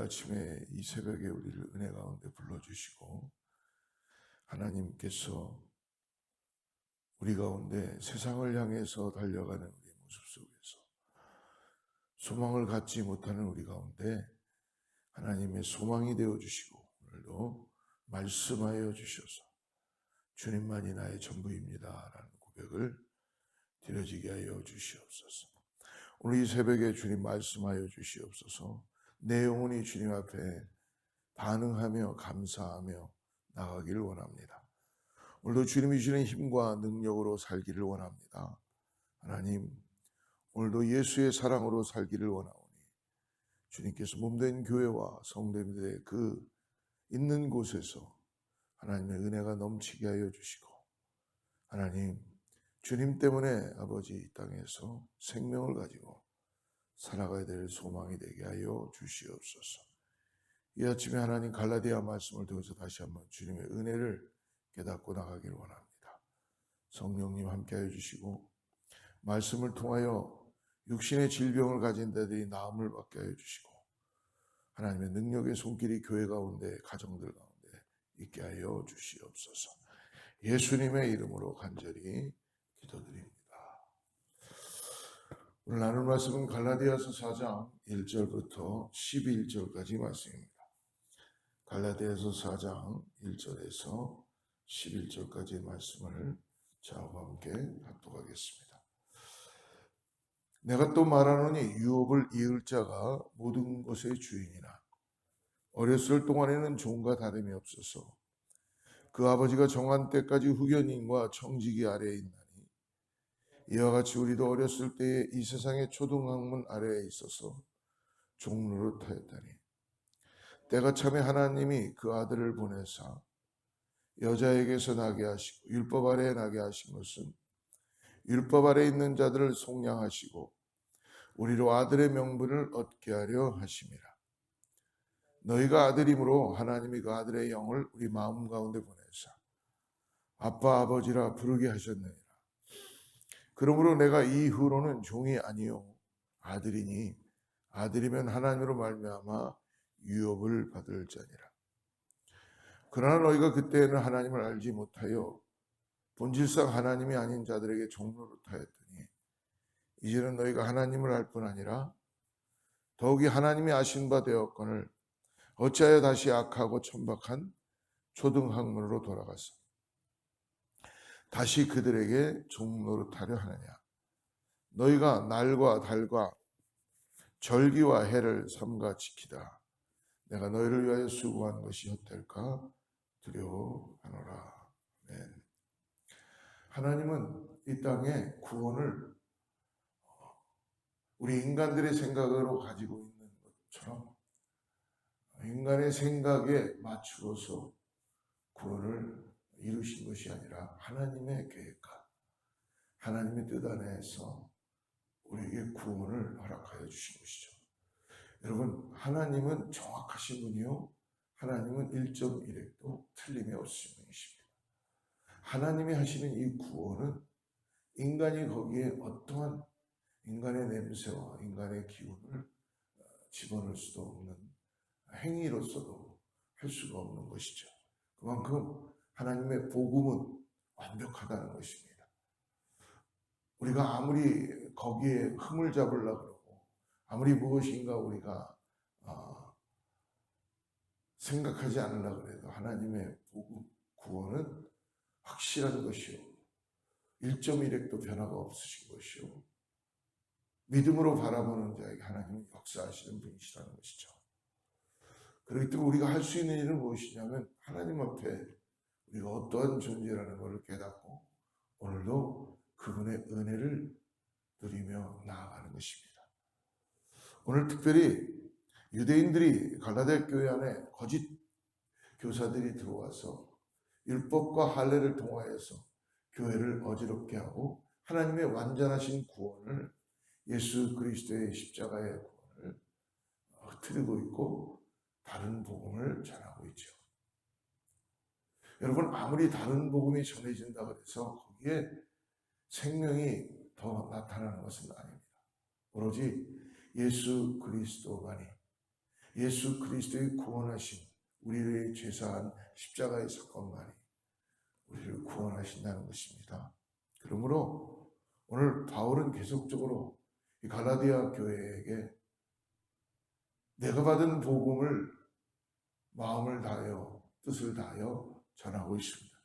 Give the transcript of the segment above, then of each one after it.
아침에 이 새벽에 우리를 은혜 가운데 불러주시고 하나님께서 우리 가운데 세상을 향해서 달려가는 우리의 모습 속에서 소망을 갖지 못하는 우리 가운데 하나님의 소망이 되어주시고 오늘도 말씀하여 주셔서 주님만이 나의 전부입니다 라는 고백을 드려지게 하여 주시옵소서. 오늘 이 새벽에 주님 말씀하여 주시옵소서. 내 영혼이 주님 앞에 반응하며 감사하며 나가기를 원합니다. 오늘도 주님이 주시는 힘과 능력으로 살기를 원합니다. 하나님, 오늘도 예수의 사랑으로 살기를 원하오니 주님께서 몸된 교회와 성도님들의 그 있는 곳에서 하나님의 은혜가 넘치게 하여 주시고 하나님, 주님 때문에 아버지 이 땅에서 생명을 가지고 살아가야 될 소망이 되게 하여 주시옵소서. 이 아침에 하나님 갈라디아 말씀을 통해서 다시 한번 주님의 은혜를 깨닫고 나가기를 원합니다. 성령님 함께하여 주시고 말씀을 통하여 육신의 질병을 가진 자들이 나음을 받게 하여 주시고 하나님의 능력의 손길이 교회 가운데 가정들 가운데 있게 하여 주시옵소서. 예수님의 이름으로 간절히 기도드립니다. 오늘 나눌 말씀은 갈라디아서 4장 1절부터 11절까지 말씀입니다. 갈라디아서 4장 1절에서 11절까지의 말씀을 저와 함께 합독하겠습니다. 내가 또 말하노니 유업을 이을 자가 모든 것의 주인이나 어렸을 동안에는 종과 다름이 없어서 그 아버지가 정한 때까지 후견인과 청지기 아래에 있나니 이와 같이 우리도 어렸을 때에 이 세상의 초등학문 아래에 있어서 종노릇하였다니 때가 참에 하나님이 그 아들을 보내사 여자에게서 나게 하시고 율법 아래에 나게 하신 것은 율법 아래에 있는 자들을 속량하시고 우리로 아들의 명분을 얻게 하려 하심이라. 너희가 아들이므로 하나님이 그 아들의 영을 우리 마음 가운데 보내사 아빠 아버지라 부르게 하셨느니라. 그러므로 내가 이후로는 종이 아니요 아들이니 아들이면 하나님으로 말미암아 유업을 받을 자니라. 그러나 너희가 그때에는 하나님을 알지 못하여 본질상 하나님이 아닌 자들에게 종노릇하였더니 이제는 너희가 하나님을 알 뿐 아니라 더욱이 하나님이 아신 바 되었거늘 어찌하여 다시 악하고 천박한 초등학문으로 돌아가서 다시 그들에게 종노릇하려 하느냐. 너희가 날과 달과 절기와 해를 삼가 지키다 내가 너희를 위하여 수고한 것이 헛될까 두려워하노라. 아멘. 하나님은 이 땅에 구원을 우리 인간들의 생각으로 가지고 있는 것처럼 인간의 생각에 맞추어서 구원을 이루신 것이 아니라 하나님의 계획과 하나님의 뜻 안에서 우리에게 구원을 허락하여 주신 것이죠. 여러분, 하나님은 정확하신 분이요 하나님은 1.1획도 틀림이 없으신 분이십니다. 하나님이 하시는 이 구원은 인간이 거기에 어떠한 인간의 냄새와 인간의 기운을 집어넣을 수도 없는 행위로서도 할 수가 없는 것이죠. 그만큼 하나님의 복음은 완벽하다는 것입니다. 우리가 아무리 거기에 흠을 잡으려고 그러고 아무리 무엇인가 우리가 생각하지 않으려고 해도 하나님의 복음, 구원은 확실한 것이요 1.1획도 변화가 없으신 것이요 믿음으로 바라보는 자에게 하나님은 역사하시는 분이시라는 것이죠. 그렇기 때문에 우리가 할 수 있는 일은 무엇이냐면 하나님 앞에 우리가 어떠한 존재라는 것을 깨닫고 오늘도 그분의 은혜를 누리며 나아가는 것입니다. 오늘 특별히 유대인들이 갈라디아 교회 안에 거짓 교사들이 들어와서 율법과 할례를 통하여서 교회를 어지럽게 하고 하나님의 완전하신 구원을 예수 그리스도의 십자가의 구원을 흐트리고 있고 다른 복음을 전하고 있죠. 여러분, 아무리 다른 복음이 전해진다고 해서 거기에 생명이 더 나타나는 것은 아닙니다. 오로지 예수 그리스도만이 예수 그리스도의 구원하신 우리를 죄사한 십자가의 사건만이 우리를 구원하신다는 것입니다. 그러므로 오늘 바울은 계속적으로 이 갈라디아 교회에게 내가 받은 복음을 마음을 다하여 뜻을 다하여 전하고 있습니다.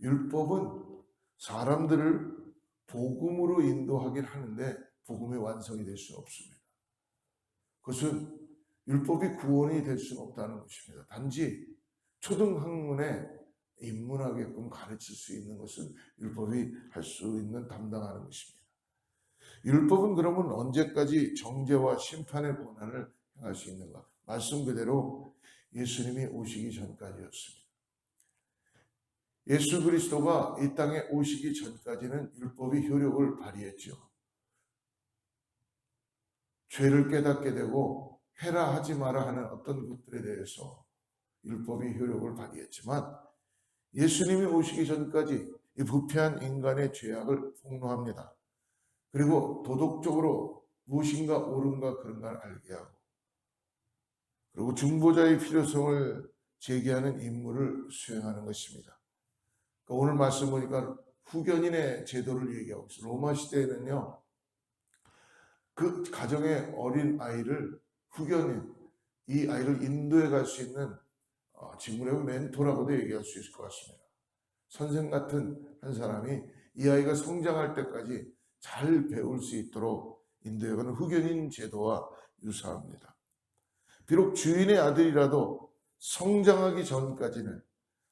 율법은 사람들을 복음으로 인도하긴 하는데 복음의 완성이 될 수는 없습니다. 그것은 율법이 구원이 될 수는 없다는 것입니다. 단지 초등학문에 입문하게끔 가르칠 수 있는 것은 율법이 할 수 있는 담당하는 것입니다. 율법은 그러면 언제까지 정죄와 심판의 권한을 행할 수 있는가? 말씀 그대로 예수님이 오시기 전까지였습니다. 예수 그리스도가 이 땅에 오시기 전까지는 율법이 효력을 발휘했죠. 죄를 깨닫게 되고 해라 하지 마라 하는 어떤 것들에 대해서 율법이 효력을 발휘했지만 예수님이 오시기 전까지 이 부패한 인간의 죄악을 폭로합니다. 그리고 도덕적으로 무엇인가 옳은가 그런 걸 알게 하고, 그리고 중보자의 필요성을 제기하는 임무를 수행하는 것입니다. 그러니까 오늘 말씀 보니까 후견인의 제도를 얘기하고 있어요. 로마 시대에는요, 그 가정의 어린 아이를 후견인, 이 아이를 인도해 갈 수 있는 직무라면 멘토라고도 얘기할 수 있을 것 같습니다. 선생 같은 한 사람이 이 아이가 성장할 때까지 잘 배울 수 있도록 인도해가는 후견인 제도와 유사합니다. 비록 주인의 아들이라도 성장하기 전까지는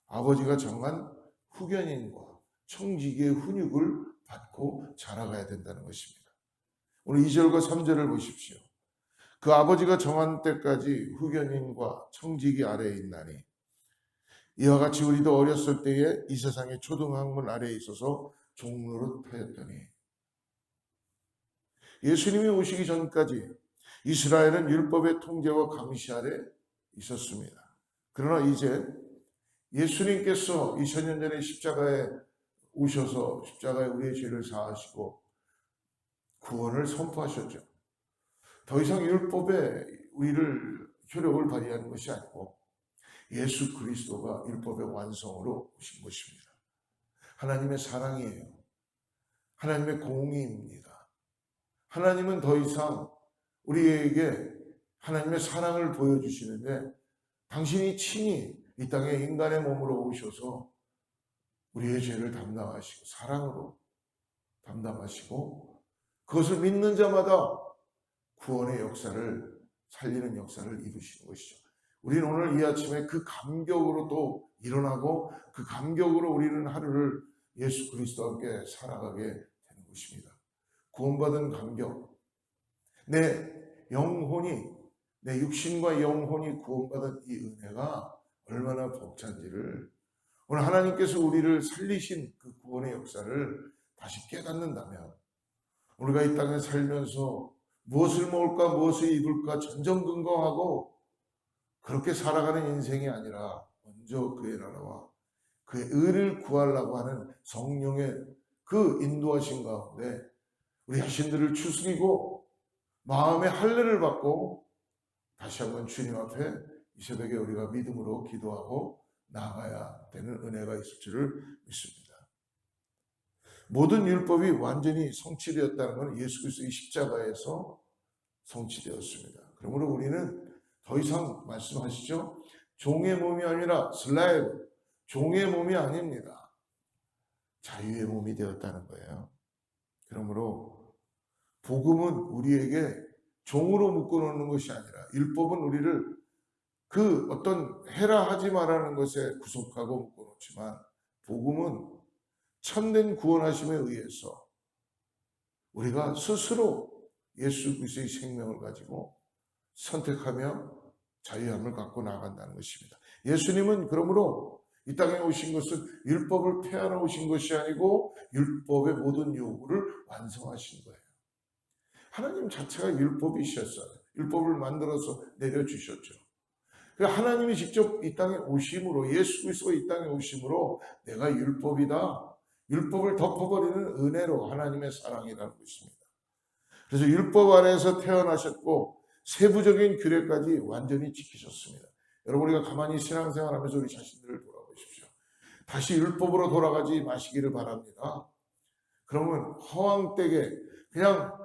아버지가 정한 후견인과 청지기의 훈육을 받고 자라가야 된다는 것입니다. 오늘 2절과 3절을 보십시오. 그 아버지가 정한 때까지 후견인과 청지기 아래에 있나니 이와 같이 우리도 어렸을 때에 이 세상의 초등학문 아래에 있어서 종노릇하였더니, 예수님이 오시기 전까지 이스라엘은 율법의 통제와 감시 아래 있었습니다. 그러나 이제 예수님께서 2000년 전에 십자가에 오셔서 십자가에 우리의 죄를 사하시고 구원을 선포하셨죠. 더 이상 율법에 우리를 효력을 발휘하는 것이 아니고 예수 그리스도가 율법의 완성으로 오신 것입니다. 하나님의 사랑이에요. 하나님의 공의입니다. 하나님은 더 이상 우리에게 하나님의 사랑을 보여주시는데, 당신이 친히 이 땅에 인간의 몸으로 오셔서 우리의 죄를 담당하시고 사랑으로 담당하시고 그것을 믿는 자마다 구원의 역사를, 살리는 역사를 이루시는 것이죠. 우리는 오늘 이 아침에 그 감격으로 또 일어나고 그 감격으로 우리는 하루를 예수 그리스도와 함께 살아가게 되는 것입니다. 구원받은 감격, 내 영혼이, 내 육신과 영혼이 구원받은 이 은혜가 얼마나 벅찬지를 오늘 하나님께서 우리를 살리신 그 구원의 역사를 다시 깨닫는다면, 우리가 이 땅에 살면서 무엇을 먹을까 무엇을 입을까 전전긍긍하고 그렇게 살아가는 인생이 아니라 먼저 그의 나라와 그의 의를 구하려고 하는 성령의 그 인도하신 가운데 우리 자신들을 추스리고 마음의 할례를 받고 다시 한번 주님 앞에 이 새벽에 우리가 믿음으로 기도하고 나아가야 되는 은혜가 있을 줄을 믿습니다. 모든 율법이 완전히 성취되었다는 것은 예수 그리스도의 십자가에서 성취되었습니다. 그러므로 우리는 더 이상 말씀하시죠. 종의 몸이 아니라 슬라이브, 종의 몸이 아닙니다. 자유의 몸이 되었다는 거예요. 그러므로 복음은 우리에게 종으로 묶어놓는 것이 아니라, 율법은 우리를 그 어떤 해라 하지 말라는 것에 구속하고 묶어놓지만, 복음은 참된 구원하심에 의해서 우리가 스스로 예수 그리스도의 생명을 가지고 선택하며 자유함을 갖고 나아간다는 것입니다. 예수님은 그러므로 이 땅에 오신 것은 율법을 폐하러 오신 것이 아니고 율법의 모든 요구를 완성하신 거예요. 하나님 자체가 율법이셨어요. 율법을 만들어서 내려주셨죠. 하나님이 직접 이 땅에 오심으로, 예수 그리스도가 이 땅에 오심으로 내가 율법이다, 율법을 덮어버리는 은혜로 하나님의 사랑이라는 것입니다. 그래서 율법 안에서 태어나셨고 세부적인 규례까지 완전히 지키셨습니다. 여러분, 우리가 가만히 신앙생활하면서 우리 자신들을 돌아보십시오. 다시 율법으로 돌아가지 마시기를 바랍니다. 그러면 허황되게 그냥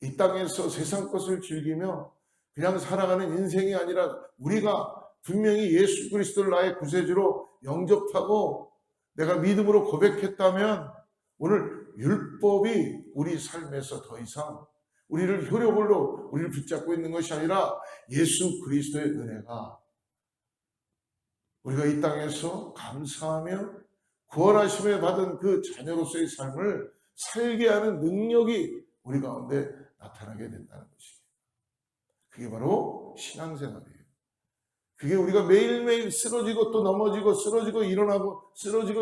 이 땅에서 세상 것을 즐기며 그냥 살아가는 인생이 아니라, 우리가 분명히 예수 그리스도를 나의 구세주로 영접하고 내가 믿음으로 고백했다면, 오늘 율법이 우리 삶에서 더 이상 우리를 효력으로 우리를 붙잡고 있는 것이 아니라 예수 그리스도의 은혜가 우리가 이 땅에서 감사하며 구원하심에 받은 그 자녀로서의 삶을 살게 하는 능력이 우리 가운데 나타나게 된다는 것입니다. 그게 바로 신앙생활이에요. 그게 우리가 매일매일 쓰러지고 또 넘어지고 쓰러지고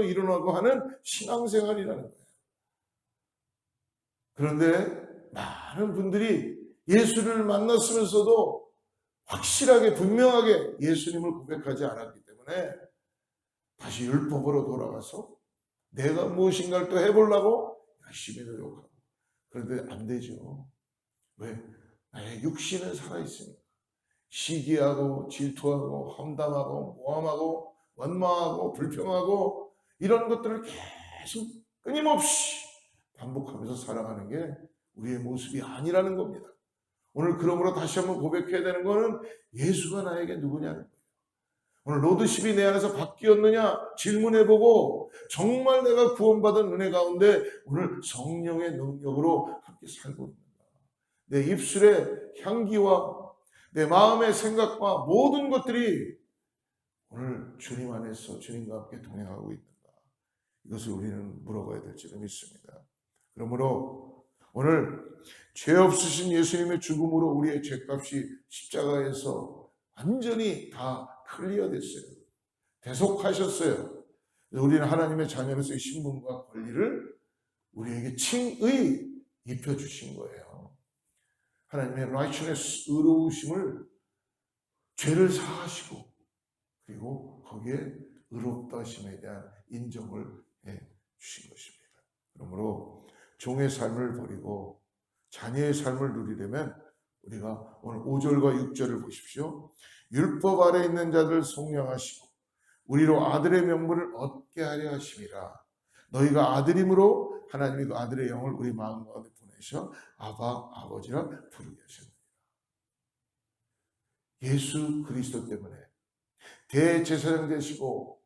일어나고 하는 신앙생활이라는 거예요. 그런데 많은 분들이 예수를 만났으면서도 확실하게 분명하게 예수님을 고백하지 않았기 때문에 다시 율법으로 돌아가서 내가 무엇인가를 또 해보려고 열심히 노력하고, 그런데 안 되죠. 왜? 나의 육신은 살아있으니까. 시기하고 질투하고 험담하고 모함하고 원망하고 불평하고 이런 것들을 계속 끊임없이 반복하면서 살아가는 게 우리의 모습이 아니라는 겁니다. 오늘 그러므로 다시 한번 고백해야 되는 것은 예수가 나에게 누구냐는 거예요. 오늘 로드십이 내 안에서 바뀌었느냐 질문해보고, 정말 내가 구원받은 은혜 가운데 오늘 성령의 능력으로 함께 살고 있는가. 내 입술의 향기와 내 마음의 생각과 모든 것들이 오늘 주님 안에서 주님과 함께 동행하고 있는가. 이것을 우리는 물어봐야 될 줄 믿습니다. 그러므로 오늘 죄 없으신 예수님의 죽음으로 우리의 죄값이 십자가에서 완전히 다 클리어됐어요. 대속하셨어요. 우리는 하나님의 자녀로서의 신분과 권리를 우리에게 칭의 입혀주신 거예요. 하나님의 righteousness, 의로우심을, 죄를 사하시고 그리고 거기에 의롭다 하심에 대한 인정을 해 주신 것입니다. 그러므로 종의 삶을 버리고 자녀의 삶을 누리려면 우리가 오늘 5절과 6절을 보십시오. 율법 아래 있는 자들 속량하시고 우리로 아들의 명분을 얻게 하려 하심이라. 너희가 아들임으로 하나님이 그 아들의 영을 우리 마음 가운데 보내셔 아바 아버지라 부르게 하셨느니라. 예수 그리스도 때문에 대제사장 되시고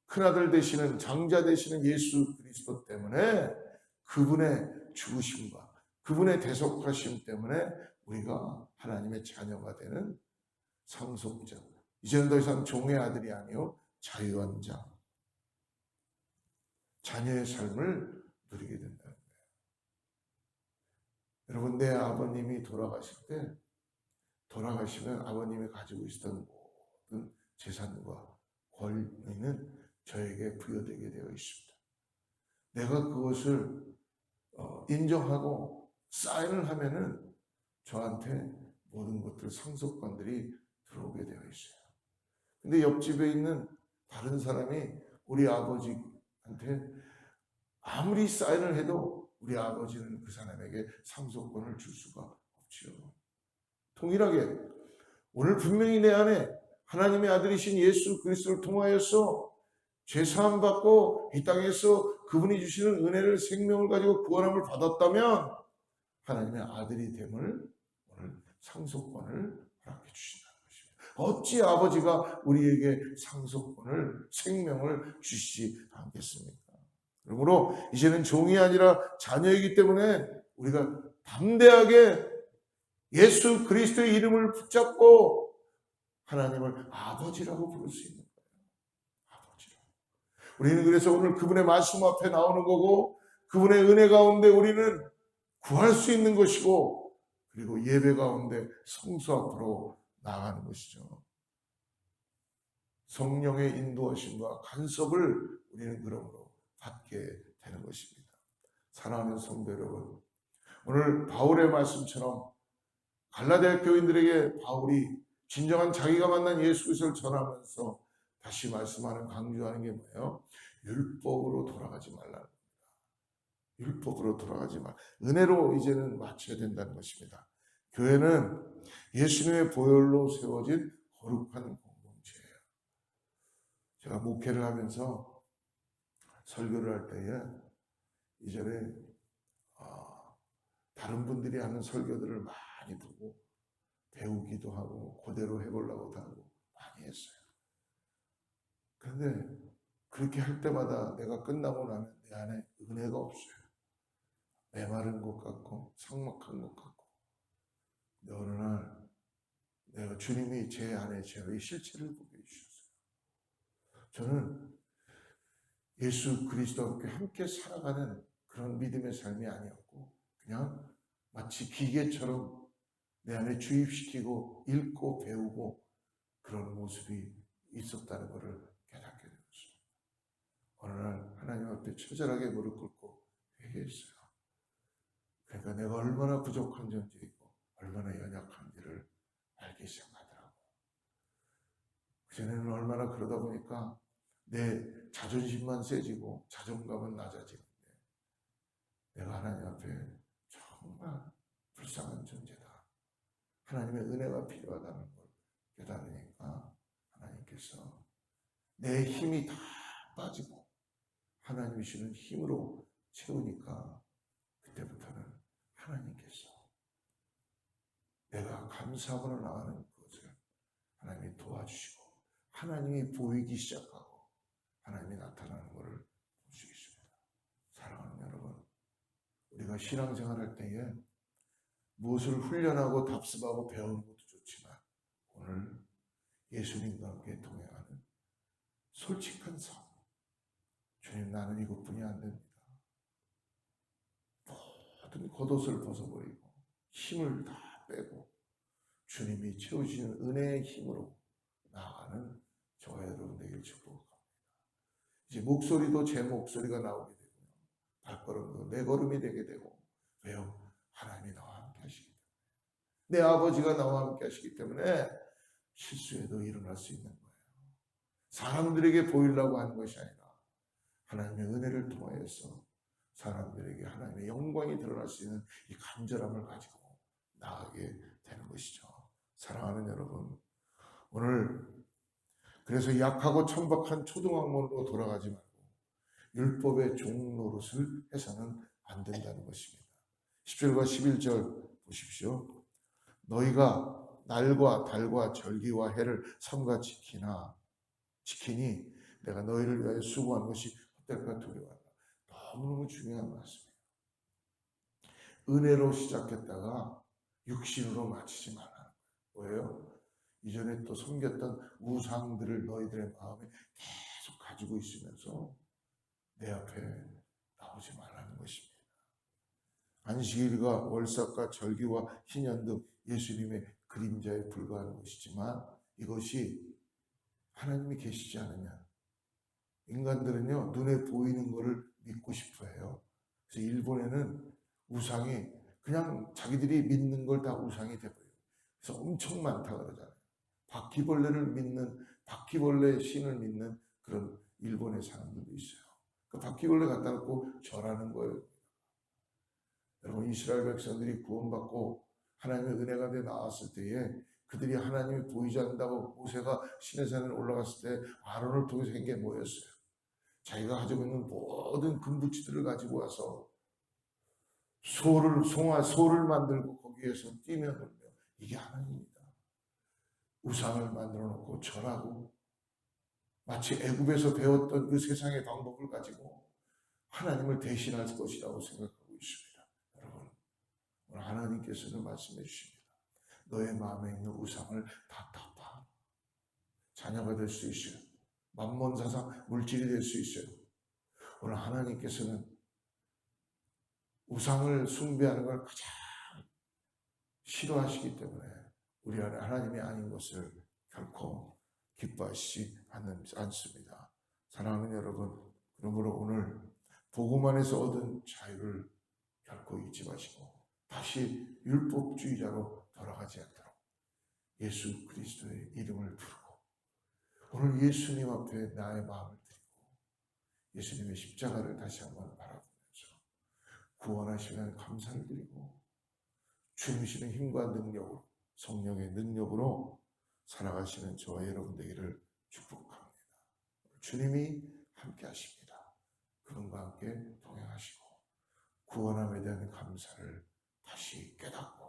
큰아들 되시는, 장자 되시는 예수 그리스도 때문에, 그분의 죽으심과 그분의 대속하심 때문에 우리가 하나님의 자녀가 되는 상속자, 이제는 더 이상 종의 아들이 아니요 자유한 자, 자녀의 삶을 누리게 된다는 거예요. 여러분, 내 아버님이 돌아가시면 아버님이 가지고 있었던 모든 재산과 권리는 저에게 부여되게 되어 있습니다. 내가 그것을 인정하고 사인을 하면은 저한테 모든 것들, 상속권들이 들어오게 되어 있어요. 근데 옆집에 있는 다른 사람이 우리 아버지한테 아무리 사인을 해도 우리 아버지는 그 사람에게 상속권을 줄 수가 없지요. 동일하게 오늘 분명히 내 안에 하나님의 아들이신 예수 그리스도를 통하여서 죄사함 받고 이 땅에서 그분이 주시는 은혜를, 생명을 가지고 구원함을 받았다면 하나님의 아들이 됨을, 오늘 상속권을 허락해 주신다는 것입니다. 어찌 아버지가 우리에게 상속권을, 생명을 주시지 않겠습니까? 그러므로 이제는 종이 아니라 자녀이기 때문에 우리가 담대하게 예수 그리스도의 이름을 붙잡고 하나님을 아버지라고 부를 수 있는 거예요. 아버지라고. 우리는 그래서 오늘 그분의 말씀 앞에 나오는 거고, 그분의 은혜 가운데 우리는 구할 수 있는 것이고, 그리고 예배 가운데 성수 앞으로 나아가는 것이죠. 성령의 인도하심과 간섭을 우리는 그러므로 받게 되는 것입니다. 사랑하는 성도 여러분, 오늘 바울의 말씀처럼 갈라디아 교인들에게 바울이 진정한 자기가 만난 예수 그리스도를 전하면서 다시 말씀하는, 강조하는 게 뭐예요? 율법으로 돌아가지 말라는 겁니다. 율법으로 돌아가지 말. 은혜로 이제는 맞춰야 된다는 것입니다. 교회는 예수님의 보혈로 세워진 거룩한 공동체예요. 제가 목회를 하면서 설교를 할 때에 이전에 다른 분들이 하는 설교들을 많이 보고 배우기도 하고 그대로 해보려고도 하고 많이 했어요. 그런데 그렇게 할 때마다 내가 끝나고 나면 내 안에 은혜가 없어요. 메마른 것 같고 삭막한 것 같고. 근데 어느 날 내가 주님이 제 안에 저의 실체를 보게 해주셨어요. 저는 예수 그리스도와 함께 살아가는 그런 믿음의 삶이 아니었고 그냥 마치 기계처럼 내 안에 주입시키고 읽고 배우고 그런 모습이 있었다는 것을 깨닫게 되었어요. 어느 날 하나님 앞에 처절하게 무릎 꿇고 회개했어요. 그러니까 내가 얼마나 부족한 존재이고 얼마나 연약한지를 알기 시작하더라고요. 그전에는 얼마나 그러다 보니까 내 자존심만 세지고 자존감은 낮아지는데 내가 하나님 앞에 정말 불쌍한 존재다. 하나님의 은혜가 필요하다는 걸 깨달으니까 하나님께서 내 힘이 다 빠지고 하나님이 주는 힘으로 채우니까 그때부터는 하나님께서 내가 감사하고 나가는 것을 하나님이 도와주시고 하나님이 보이기 시작하고 하나님이 나타나는 것을 볼 수 있습니다. 사랑하는 여러분, 우리가 신앙생활할 때에 무엇을 훈련하고 답습하고 배우는 것도 좋지만 오늘 예수님과 함께 동행하는 솔직한 삶, 주님 나는 이것뿐이 안 됩니다. 모든 겉옷을 벗어버리고 힘을 다 빼고 주님이 채우시는 은혜의 힘으로 나아가는 저와 여러분 되길 축복합니다. 이제 목소리도 제 목소리가 나오게 되고요. 발걸음도 내 걸음이 되게 되고 왜요? 하나님이 나와 함께 하시기 때문에 내 아버지가 나와 함께 하시기 때문에 실수에도 일어날 수 있는 거예요. 사람들에게 보이려고 하는 것이 아니라 하나님의 은혜를 통하여서 사람들에게 하나님의 영광이 드러날 수 있는 이 간절함을 가지고 나아가게 되는 것이죠. 사랑하는 여러분, 오늘 그래서 약하고 천박한 초등학문으로 돌아가지 말고 율법의 종 노릇을 해서는 안 된다는 것입니다. 10절과 11절 보십시오. 너희가 날과 달과 절기와 해를 삼가 지키니 내가 너희를 위하여 수고하는 것이 헛될까 두려워한다. 너무너무 중요한 말씀이에요. 은혜로 시작했다가 육신으로 마치지 말라는 거예요. 왜요? 이전에 또 섬겼던 우상들을 너희들의 마음에 계속 가지고 있으면서 내 앞에 나오지 말라는 것입니다. 안식일과 월삭과 절기와 희년 등 예수님의 그림자에 불과한 것이지만 이것이 하나님이 계시지 않으면 인간들은요 눈에 보이는 것을 믿고 싶어 해요. 그래서 일본에는 우상이 그냥 자기들이 믿는 걸 다 우상이 돼버려요. 그래서 엄청 많다 그러잖아요. 바퀴벌레를 믿는 바퀴벌레 신을 믿는 그런 일본의 사람들도 있어요. 그 바퀴벌레 갖다 놓고 절하는 거예요. 여러분 이스라엘 백성들이 구원받고 하나님의 은혜가 돼 나왔을 때에 그들이 하나님이 보이지 않는다고 모세가 시내산에 올라갔을 때 아론을 통해서 한 게 뭐였어요? 자기가 가지고 있는 모든 금붙이들을 가지고 와서 소를 만들고 거기에서 뛰며 놀며 이게 하나님입니다. 우상을 만들어 놓고 절하고 마치 애굽에서 배웠던 그 세상의 방법을 가지고 하나님을 대신할 것이라고 생각하고 있습니다. 여러분 오늘 하나님께서는 말씀해 주십니다. 너의 마음에 있는 우상을 다 타파. 자녀가 될 수 있어요. 만몬 사상 물질이 될 수 있어요. 오늘 하나님께서는 우상을 숭배하는 걸 가장 싫어하시기 때문에 우리 안에 하나님이 아닌 것을 결코 기뻐하시지 않습니다. 사랑하는 여러분, 그러므로 오늘 복음 안에서 얻은 자유를 결코 잊지 마시고 다시 율법주의자로 돌아가지 않도록 예수 그리스도의 이름을 부르고 오늘 예수님 앞에 나의 마음을 드리고 예수님의 십자가를 다시 한번 바라보면서 구원하시면 감사를 드리고 주님 주시는 힘과 능력으로, 성령의 능력으로 살아가시는 저와 여러분 되기를 축복합니다. 주님이 함께 하십니다. 그분과 함께 동행하시고 구원함에 대한 감사를 다시 깨닫고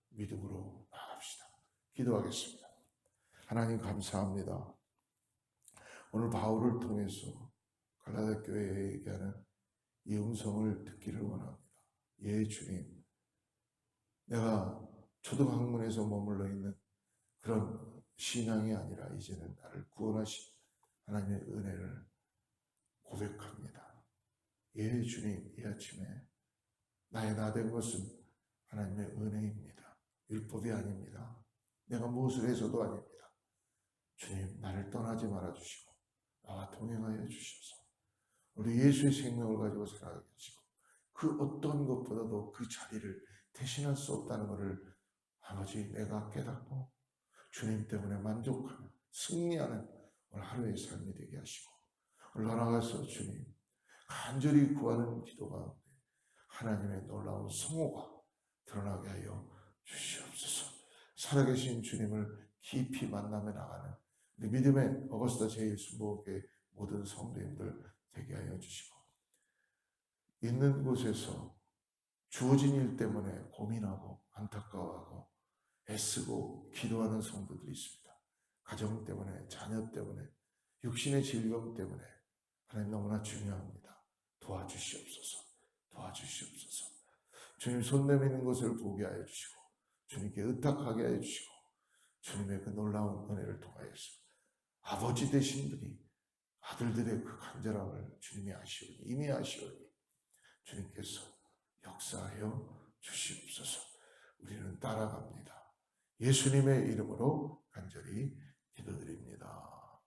믿음으로 나아갑시다. 기도하겠습니다. 하나님 감사합니다. 오늘 바울을 통해서 갈라디아 교회에 얘기하는 이 음성을 듣기를 원합니다. 예, 주님. 내가 초등학문에서 머물러 있는 그런 신앙이 아니라 이제는 나를 구원하신 하나님의 은혜를 고백합니다. 예, 주님. 이 아침에 나의 나 된 것은 하나님의 은혜입니다. 율법이 아닙니다. 내가 무엇을 해서도 아닙니다. 주님, 나를 떠나지 말아주시고 나와 동행하여 주셔서 우리 예수의 생명을 가지고 살아가게 하시고 그 어떤 것보다도 그 자리를 대신할 수 없다는 것을 아버지 내가 깨닫고 주님 때문에 만족하며 승리하는 오늘 하루의 삶이 되게 하시고 오늘 나아가서 주님 간절히 구하는 기도 가운데 하나님의 놀라운 성호가 드러나게 하여 주시옵소서. 살아계신 주님을 깊이 만나며 나가는 우리 믿음의 어거스타 제1순복의 모든 성도님들 되게 하여 주시고 있는 곳에서 주어진 일 때문에 고민하고 안타까워하고 애쓰고 기도하는 성도들이 있습니다. 가정 때문에, 자녀 때문에, 육신의 질병 때문에 하나님 너무나 중요합니다. 도와주시옵소서. 도와주시옵소서. 주님 손 내미는 것을 보게 하여 주시고 주님께 의탁하게 하여 주시고 주님의 그 놀라운 은혜를 통하여서 아버지 되신 분이 아들들의 그 간절함을 주님이 아시오니 이미 아시오니 주님께서 역사하여 주시옵소서. 우리는 따라갑니다. 예수님의 이름으로 간절히 기도드립니다.